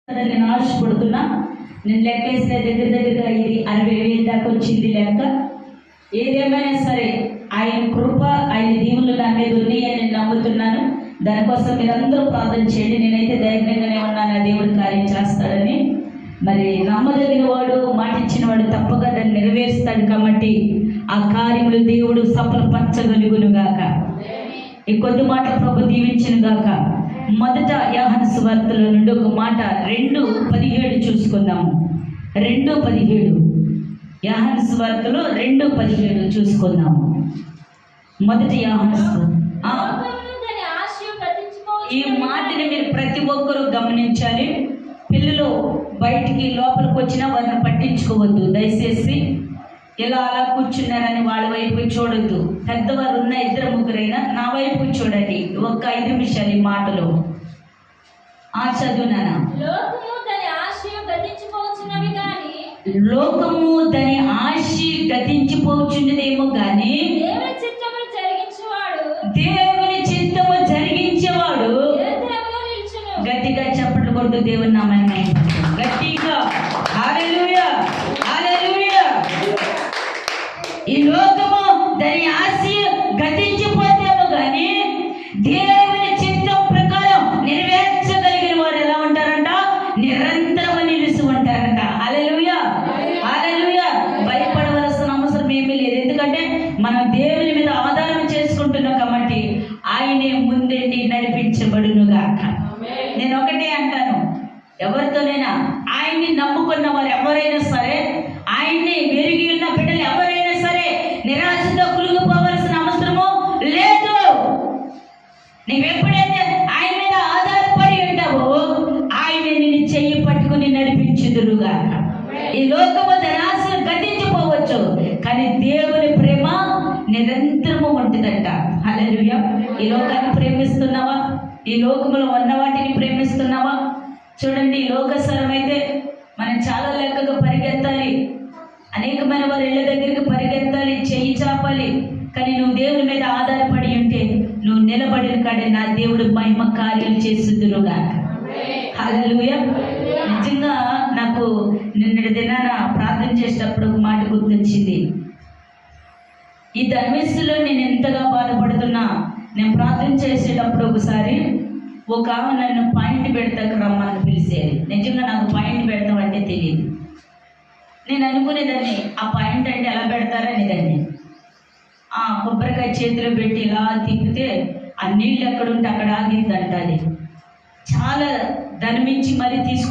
నేను ఆశపడుతున్నా. నేను లెక్కేస్తే దగ్గరగా ఇది 60,000 దాకా వచ్చింది లెక్క. ఏదేమైనా సరే ఆయన కృప, ఆయన దీవులు నా మీద ఉన్నాయని నేను నమ్ముతున్నాను. దానికోసం మీరందరూ ప్రార్థన చేయండి. నేనైతే ధైర్యంగానే ఉన్నాను, ఆ దేవుడు కార్యం చేస్తాడని. మరి నమ్మదగిన వాడు, మాట ఇచ్చిన వాడు తప్పక దాన్ని నెరవేరుస్తాడు. కాబట్టి ఆ కార్యములు దేవుడు సఫలపరచగలుగును గాక. ఈ కొద్ది మాట ప్రభు దీవించిన గాక. మొదట యోహాను సువార్తలో నుండి ఒక మాట 2:17 చూసుకుందాము. 2:17 యోహాను సువార్తలో 2:17 చూసుకుందాము. మొదటి యోహాను ఈ మాటని మీరు ప్రతి ఒక్కరూ గమనించాలి. పిల్లలు బయటికి లోపలికి వచ్చినా వారిని పట్టించుకోవద్దు. దయచేసి ఇలా అలా కూర్చున్నారని వాళ్ళ వైపు చూడొద్దు. పెద్దవారు ఉన్న 2-3 నా వైపు చూడండి. ఒక్క 5 నిమిషాలు ఈ మాటలో చదువునానా. లోకము దాని ఆశ గతించిపోచున్నదేమో గాని దేవుని చిత్తము జరిగించేవాడు గట్టిగా చప్పట్లు కొడుతూ దేవుని నామాన్ని గట్టిగా హల్లెలూయా హల్లెలూయా. ఈ లోకము దాని ఆశ గతించిపోతేమో కానీ దేవుని చిత్తం ప్రకారం నెరవేర్చగలిగిన వారు ఎలా ఉంటారంట? నిరంతరం నిలిచి ఉంటారంట. హల్లెలూయా హల్లెలూయా. భయపడవలసిన అవసరం ఏమీ లేదు. ఎందుకంటే మనం దేవుని మీద ఆధారం చేసుకుంటున్నాం కాబట్టి ఆయనే ముందండి నడిపించబడును గాక. నేను ఒకటే అంటాను, ఎవరితోనైనా ఆయన్ని నమ్ముకున్న వారు ఎవరైనా సరే, ఆయన్ని వెరిగి ఉన్న బిడ్డలు ఎవరైనా సరే నిరాశతో కులుగుపోవలసిన అవసరము లేదు. నీవెప్పుడైతే ఆయన మీద ఆధారపడి ఉంటావో ఆయన నిన్ను చెయ్యి పట్టుకుని నడిపించుదురుగా. ఈ లోకము నిరాశలు గతించిపోవచ్చు, కానీ దేవుని ప్రేమ నిరంతరము ఉంటుందంట. హల్లెలూయా. ఈ లోకాన్ని ప్రేమిస్తున్నావా? ఈ లోకములో ఉన్న వాటిని ప్రేమిస్తున్నావా? చూడండి, ఈ లోకసరం అయితే మనం చాలా లెక్కగా పరిగెత్తాలి. అనేకమైన వారి ఇళ్ళ దగ్గరికి పరిగెత్తాలి, చెయ్యి చాపాలి. కానీ నువ్వు దేవుని మీద ఆధారపడి ఉంటే నువ్వు నిలబడిన కాడే నా దేవుడు మహిమ కార్యాలు చేస్తుదురుగా. హల్లెలూయా. నిజంగా నాకు నిన్నటి దినాన ప్రార్థన చేసేటప్పుడు ఒక మాట గుర్తొచ్చింది. ఈ ధర్మేశ్వరులో నేను ఎంతగా బాధపడుతున్నా. నేను ప్రార్థన చేసేటప్పుడు ఒకసారి ఒక ఆమె నన్ను పాయింట్ పెడతాకు రమ్మని పిలిచేది. నిజంగా నాకు పాయింట్ పెడతాం అంటే తెలియదు. నేను అనుకునేదాన్ని ఆ పాయింట్ అంటే ఎలా పెడతారనేదాన్ని. కొబ్బరికాయ చేతిలో పెట్టి ఇలా తిప్పితే ఆ నీళ్ళు ఎక్కడుంటే అక్కడ ఆగిందంట. అది చాలా దాని మించి మరీ